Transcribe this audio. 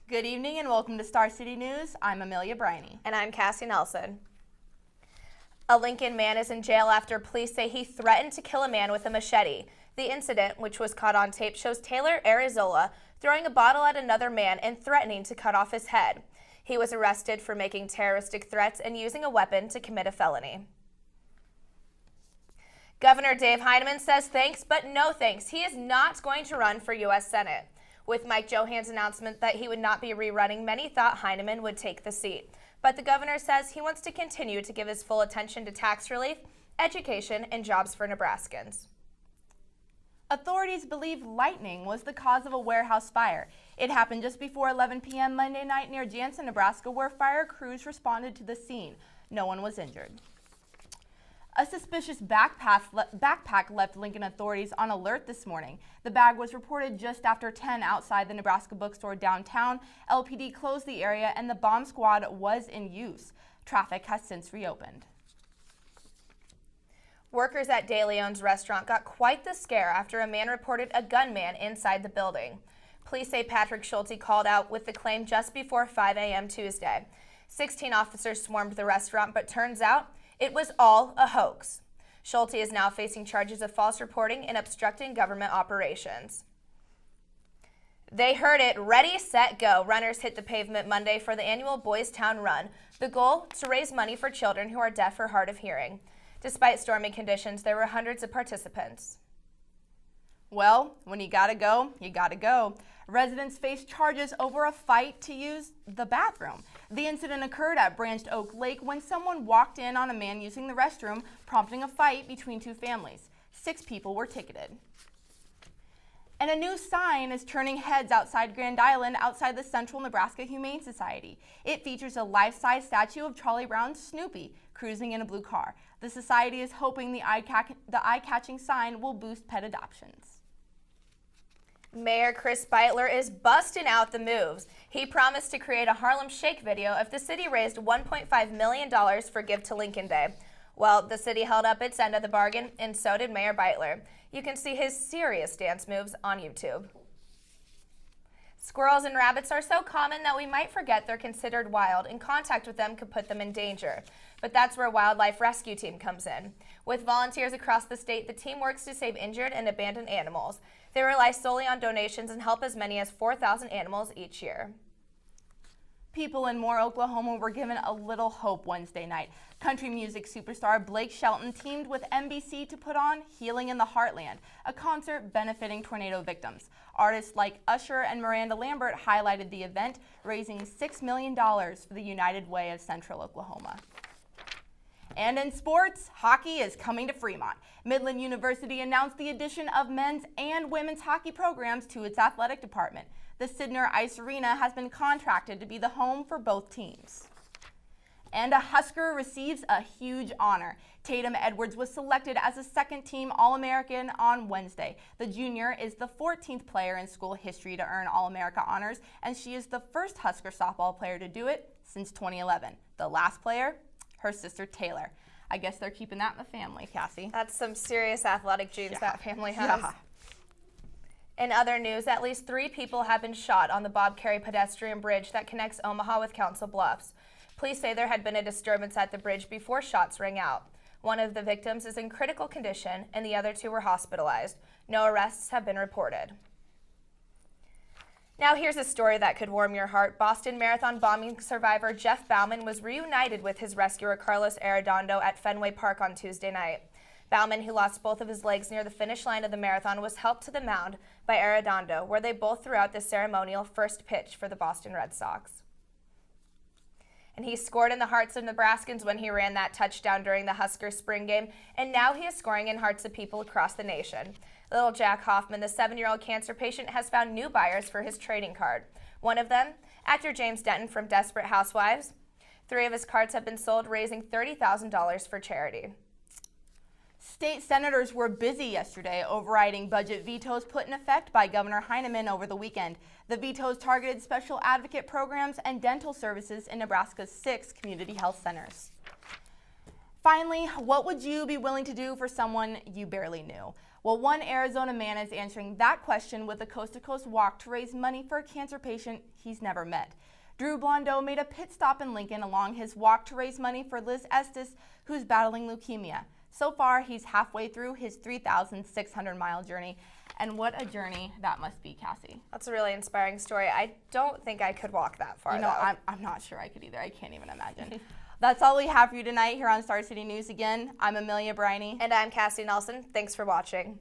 Good evening and welcome to Star City News. I'm Amelia Briney. And I'm Cassie Nelson. A Lincoln man is in jail after police say he threatened to kill a man with a machete. The incident, which was caught on tape, shows Taylor Arizola throwing a bottle at another man and threatening to cut off his head. He was arrested for making terroristic threats and using a weapon to commit a felony. Governor Dave Heineman says thanks, but no thanks. He is not going to run for U.S. Senate. With Mike Johan's announcement that he would not be rerunning, many thought Heineman would take the seat. But the governor says he wants to continue to give his full attention to tax relief, education, and jobs for Nebraskans. Authorities believe lightning was the cause of a warehouse fire. It happened just before 11 p.m. Monday night near Jansen, Nebraska, where fire crews responded to the scene. No one was injured. A suspicious backpack left Lincoln authorities on alert this morning. The bag was reported just after 10 outside the Nebraska bookstore downtown. LPD closed the area and the bomb squad was in use. Traffic has since reopened. Workers at De Leon's restaurant got quite the scare after a man reported a gunman inside the building. Police say Patrick Schulte called out with the claim just before 5 a.m. Tuesday. 16 officers swarmed the restaurant, but turns out it was all a hoax. Schulte is now facing charges of false reporting and obstructing government operations. They heard it. Ready, set, go. Runners hit the pavement Monday for the annual Boys Town Run. The goal, to raise money for children who are deaf or hard of hearing. Despite stormy conditions, there were hundreds of participants. Well, when you gotta go, you gotta go. Residents face charges over a fight to use the bathroom. The incident occurred at Branched Oak Lake when someone walked in on a man using the restroom, prompting a fight between two families. 6 people were ticketed. And a new sign is turning heads outside Grand Island outside the Central Nebraska Humane Society. It features a life-size statue of Charlie Brown's Snoopy cruising in a blue car. The society is hoping the eye-catching sign will boost pet adoptions. Mayor Chris Beitler is busting out the moves. He promised to create a Harlem Shake video if the city raised $1.5 million for Give to Lincoln Day. Well, the city held up its end of the bargain, and so did Mayor Beitler. You can see his serious dance moves on YouTube. Squirrels and rabbits are so common that we might forget they're considered wild, and contact with them could put them in danger. But that's where Wildlife Rescue Team comes in. With volunteers across the state, the team works to save injured and abandoned animals. They rely solely on donations and help as many as 4,000 animals each year. People in Moore, Oklahoma were given a little hope Wednesday night. Country music superstar Blake Shelton teamed with NBC to put on Healing in the Heartland, a concert benefiting tornado victims. Artists like Usher and Miranda Lambert highlighted the event, raising $6 million for the United Way of Central Oklahoma. And in sports, hockey is coming to Fremont. Midland University announced the addition of men's and women's hockey programs to its athletic department. The Sidner Ice Arena has been contracted to be the home for both teams. And a Husker receives a huge honor. Tatum Edwards was selected as a second-team All-American on Wednesday. The junior is the 14th player in school history to earn All-America honors, and she is the first Husker softball player to do it since 2011. The last player, her sister Taylor. I guess they're keeping that in the family, Cassie. That's some serious athletic genes that family has. Yeah. In other news, at least 3 people have been shot on the Bob Carey pedestrian bridge that connects Omaha with Council Bluffs. Police say there had been a disturbance at the bridge before shots rang out. One of the victims is in critical condition and the other 2 were hospitalized. No arrests have been reported. Now here's a story that could warm your heart. Boston Marathon bombing survivor Jeff Bauman was reunited with his rescuer Carlos Arredondo at Fenway Park on Tuesday night. Bauman, who lost both of his legs near the finish line of the marathon, was helped to the mound by Arredondo, where they both threw out the ceremonial first pitch for the Boston Red Sox. And he scored in the hearts of Nebraskans when he ran that touchdown during the Husker spring game, and now he is scoring in hearts of people across the nation. Little Jack Hoffman, the 7-year-old cancer patient, has found new buyers for his trading card. One of them, actor James Denton from Desperate Housewives. 3 of his cards have been sold, raising $30,000 for charity. State senators were busy yesterday overriding budget vetoes put in effect by Governor Heineman over the weekend. The vetoes targeted special advocate programs and dental services in Nebraska's 6 community health centers. Finally, what would you be willing to do for someone you barely knew? Well, one Arizona man is answering that question with a coast-to-coast walk to raise money for a cancer patient he's never met. Drew Blondeau made a pit stop in Lincoln along his walk to raise money for Liz Estes, who's battling leukemia. So far, he's halfway through his 3,600-mile journey. And what a journey that must be, Cassie. That's a really inspiring story. I don't think I could walk that far, You know, though. I'm not sure I could either. I can't even imagine. That's all we have for you tonight here on Star City News Again. I'm Amelia Briney. And I'm Cassie Nelson. Thanks for watching.